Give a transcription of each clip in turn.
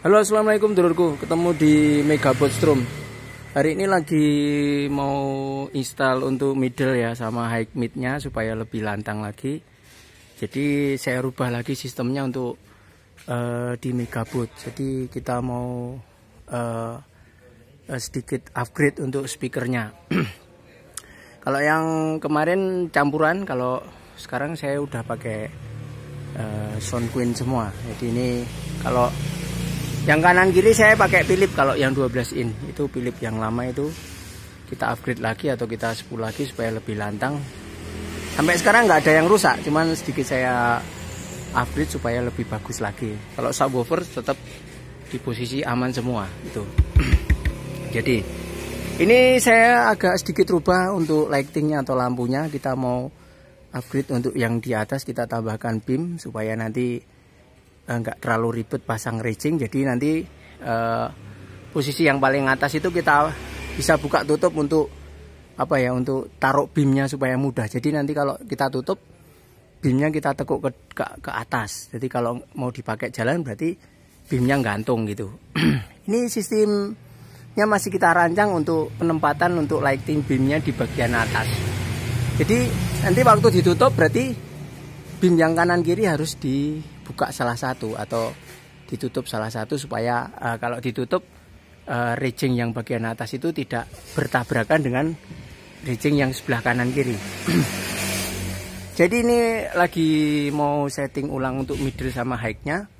Halo, assalamualaikum dulurku. Ketemu di Megabot Strom. Hari ini lagi mau install untuk middle ya, sama high midnya supaya lebih lantang lagi. Jadi saya rubah lagi sistemnya untuk di Megabot. Jadi kita mau sedikit upgrade untuk speakernya. Kalau yang kemarin campuran, kalau sekarang saya udah pakai SoundQueen semua. Jadi ini kalau yang kanan kiri saya pakai Philips. Kalau yang 12 in itu Philips, yang lama itu kita upgrade lagi atau kita spool lagi supaya lebih lantang. Sampai sekarang nggak ada yang rusak, cuman sedikit saya upgrade supaya lebih bagus lagi. Kalau subwoofer tetap di posisi aman semua itu. Jadi ini saya agak sedikit rubah untuk lightingnya atau lampunya. Kita mau upgrade untuk yang di atas, kita tambahkan beam supaya nanti nggak terlalu ribet pasang racing. Jadi nanti posisi yang paling atas itu kita bisa buka tutup untuk apa ya, untuk taruh beamnya supaya mudah. Jadi nanti kalau kita tutup beamnya, kita tekuk ke atas. Jadi kalau mau dipakai jalan berarti beamnya gantung gitu. Ini sistemnya masih kita rancang untuk penempatan untuk lighting beamnya di bagian atas. Jadi nanti waktu ditutup berarti beam yang kanan kiri harus dibuka salah satu atau ditutup salah satu supaya kalau ditutup racing yang bagian atas itu tidak bertabrakan dengan racing yang sebelah kanan kiri. Jadi ini lagi mau setting ulang untuk middle sama high-nya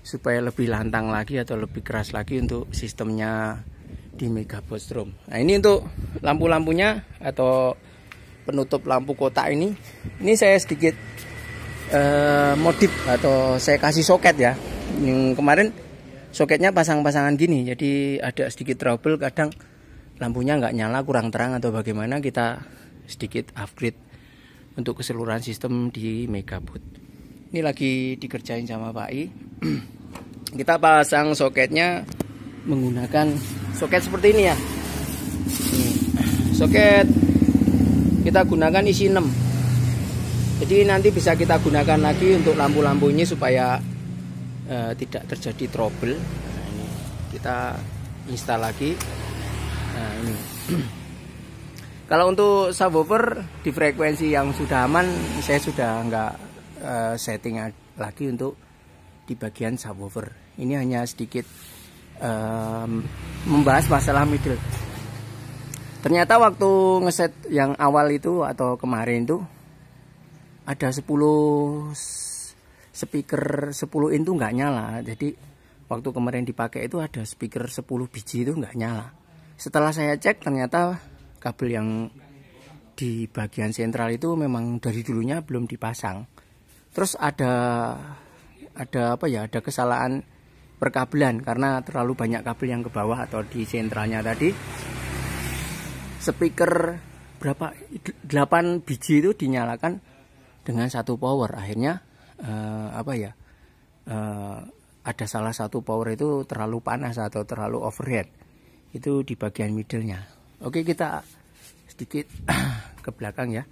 supaya lebih lantang lagi atau lebih keras lagi untuk sistemnya di Megabot Strom. Nah, ini untuk lampu-lampunya atau penutup lampu kotak ini saya sedikit modif atau saya kasih soket ya. Yang kemarin soketnya pasang-pasangan gini, jadi ada sedikit trouble, kadang lampunya nggak nyala, kurang terang atau bagaimana. Kita sedikit upgrade untuk keseluruhan sistem di Megabot. Ini lagi dikerjain sama Pak I. Kita pasang soketnya menggunakan soket seperti ini ya. Soket kita gunakan isi 6. Jadi nanti bisa kita gunakan lagi untuk lampu-lampunya supaya tidak terjadi trouble. Nah, ini kita install lagi. Nah, ini. Kalau untuk subwoofer di frekuensi yang sudah aman, saya sudah nggak setting lagi untuk di bagian subwoofer. Ini hanya sedikit membahas masalah middle. Ternyata waktu ngeset yang awal itu atau kemarin itu ada 10 speaker 10 in itu nggak nyala. Jadi waktu kemarin dipakai itu ada speaker 10 biji itu nggak nyala. Setelah saya cek ternyata kabel yang di bagian sentral itu memang dari dulunya belum dipasang. Terus ada apa ya, ada kesalahan perkabelan karena terlalu banyak kabel yang ke bawah atau di sentralnya tadi. Speaker berapa 8 biji itu dinyalakan dengan satu power. Akhirnya ada salah satu power itu terlalu panas atau terlalu overhead, itu di bagian middle-nya. Oke, kita sedikit ke belakang ya.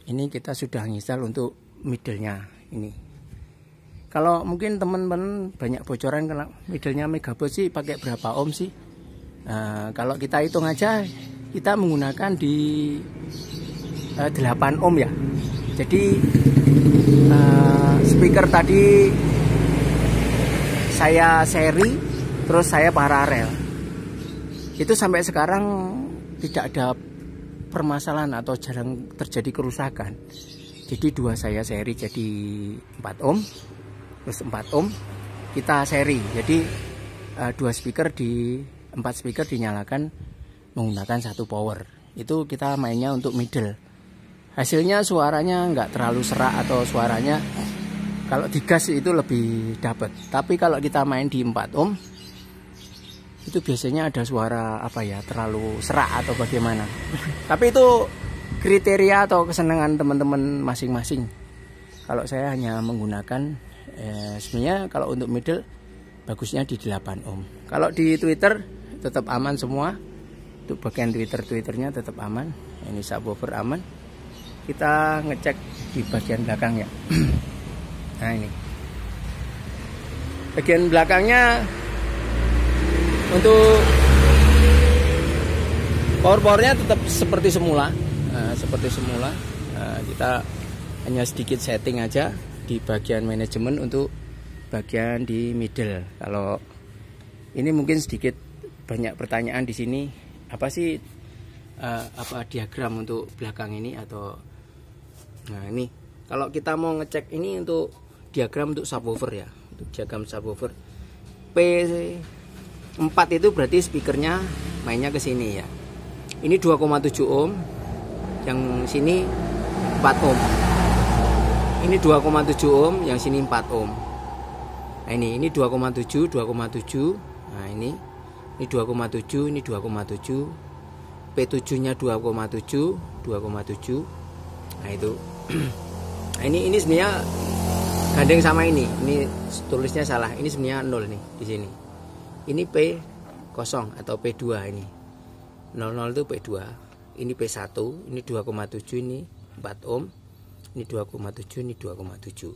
Ini kita sudah install untuk middle-nya ini. Kalau mungkin teman-teman banyak bocoran, kalau middle-nya Megabot sih pakai berapa ohm sih? Kalau kita hitung aja, kita menggunakan di 8 ohm ya. Jadi speaker tadi saya seri, terus saya paralel. Itu sampai sekarang tidak ada permasalahan atau jarang terjadi kerusakan. Jadi dua saya seri jadi 4 ohm, terus 4 ohm kita seri. Jadi 4 speaker dinyalakan menggunakan satu power. Itu kita mainnya untuk middle. Hasilnya suaranya nggak terlalu serak atau suaranya kalau digas itu lebih dapat. Tapi kalau kita main di 4 ohm itu biasanya ada suara apa ya, terlalu serak atau bagaimana. Tapi itu kriteria atau kesenangan teman-teman masing-masing. Kalau saya hanya menggunakan sebenarnya kalau untuk middle bagusnya di 8 ohm. Kalau di Twitter tetap aman semua. Untuk bagian Twitternya tetap aman. Ini subwoofer aman. Kita ngecek di bagian belakang ya. Nah, ini bagian belakangnya Untuk powernya tetap seperti semula. Kita hanya sedikit setting aja di bagian manajemen untuk bagian di middle. Kalau ini mungkin sedikit banyak pertanyaan di sini, apa sih apa diagram untuk belakang ini atau nah ini kalau kita mau ngecek ini untuk diagram untuk subwoofer ya, untuk diagram subwoofer P4 itu berarti speakernya mainnya ke sini ya. Ini 2,7 ohm, yang sini 4 ohm. Ini 2,7 ohm, yang sini 4 ohm. Nah ini 2,7. Nah ini 2,7, ini 2,7. P7 nya 2,7. Nah itu. Nah ini sebenarnya gandeng sama ini tulisnya salah. Ini sebenarnya 0 nih di sini. Ini P0 atau P2 ini. 00 itu P2. Ini P1, ini 2,7, ini 4 ohm. Ini 2,7, ini 2,7.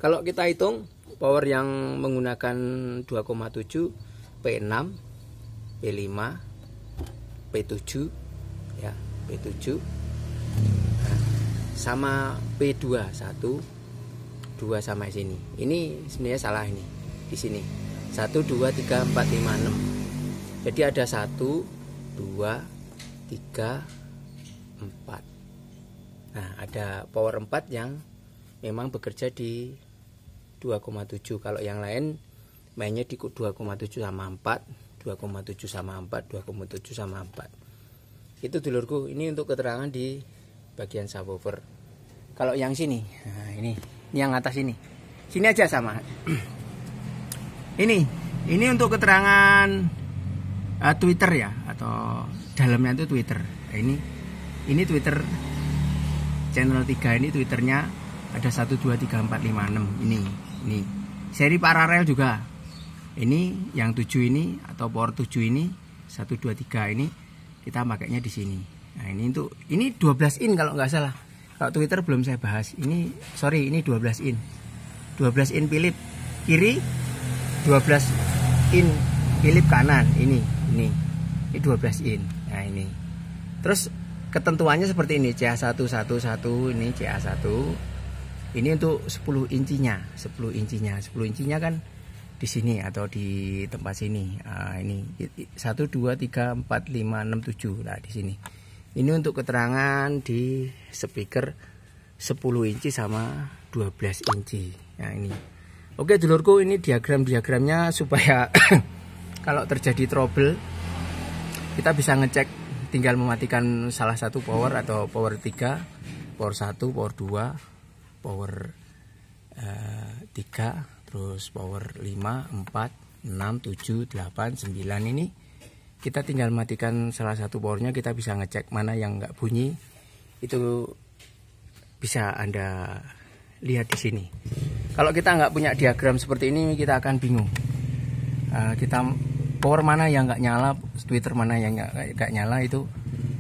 Kalau kita hitung power yang menggunakan 2,7, P6, P5, P7 ya, P7 nah, sama P2 1 2 sama sini. Ini sebenarnya salah ini di sini. 1 2 3 4 5 6. Jadi ada 1 2 3 4. Nah, ada power 4 yang memang bekerja di 2,7. Kalau yang lain mainnya di 2,7 sama 4, 2,7 sama 4, 2,7 sama 4. Itu dulurku, ini untuk keterangan di bagian subwoofer. Kalau yang sini, nah ini yang atas ini. Sini aja sama. Ini untuk keterangan Twitter ya, atau dalamnya itu Twitter. Nah, ini Twitter channel 3, ini Twitternya ada 1 2 3 4 5 6. Ini seri paralel juga. Ini yang 7 ini atau power 7 ini 1 2 3 ini kita pakainya di sini. Nah, ini 12 in kalau nggak salah. Kalau Twitter belum saya bahas. Ini 12 in. 12 in Philip kiri, 12 in Philip kanan. Ini 12 in. Nah, ini. Terus ketentuannya seperti ini, CA111, ini CA1. Ini untuk 10 incinya. 10 incinya kan di sini atau di tempat sini. Nah, ini 1 2 3 4 5 6 7. Nah, di sini. Ini untuk keterangan di speaker 10 inci sama 12 inci. Nah, ini. Oke, dulurku, ini diagramnya supaya kalau terjadi trouble kita bisa ngecek, tinggal mematikan salah satu power atau power 3, power 1, power 2, power 3, terus power 5, 4, 6, 7, 8, 9 ini. Kita tinggal matikan salah satu powernya, kita bisa ngecek mana yang nggak bunyi. Itu bisa Anda lihat di sini. Kalau kita nggak punya diagram seperti ini, kita akan bingung. Kita power mana yang nggak nyala, Twitter mana yang nggak nyala, itu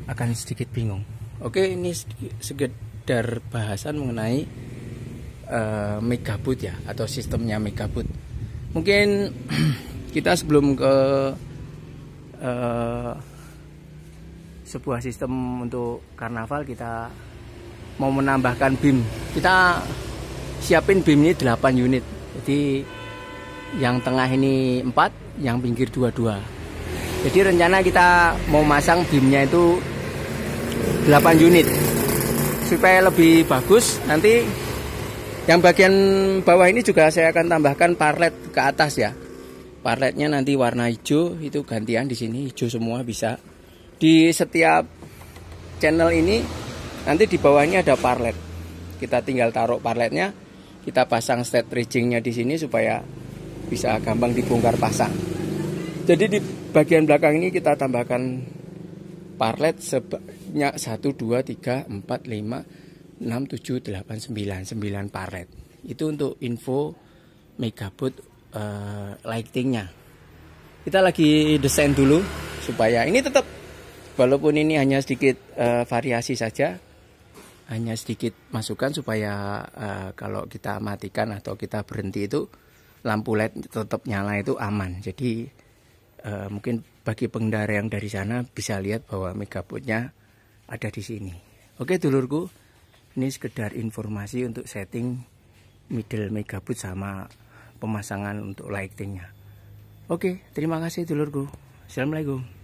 akan sedikit bingung. Oke, ini sekedar bahasan mengenai megaboot ya, atau sistemnya megaboot. Mungkin kita sebelum ke sebuah sistem untuk karnaval, kita mau menambahkan BIM. Kita siapin BIM ini 8 unit. Jadi yang tengah ini 4, yang pinggir 2. Jadi rencana kita mau masang BIM-nya itu 8 unit supaya lebih bagus. Nanti yang bagian bawah ini juga saya akan tambahkan parlet ke atas ya. Parletnya nanti warna hijau, itu gantian di sini hijau semua bisa. Di setiap channel ini nanti di bawahnya ada parlet. Kita tinggal taruh parletnya, kita pasang state riggingnya di sini supaya bisa gampang dibongkar pasang. Jadi di bagian belakang ini kita tambahkan parlet sebanyak 1 2 3 4 5 6 7 8 9 parlet. Itu untuk info megaboot lightingnya. Kita lagi desain dulu supaya ini tetap, walaupun ini hanya sedikit variasi saja, hanya sedikit masukan supaya kalau kita matikan atau kita berhenti itu lampu LED tetap nyala, itu aman. Jadi Mungkin bagi pengendara yang dari sana bisa lihat bahwa megapodnya ada di sini. Oke dulurku, ini sekedar informasi untuk setting middle megapod sama pemasangan untuk lightingnya. Oke, terima kasih dulurku. Assalamualaikum.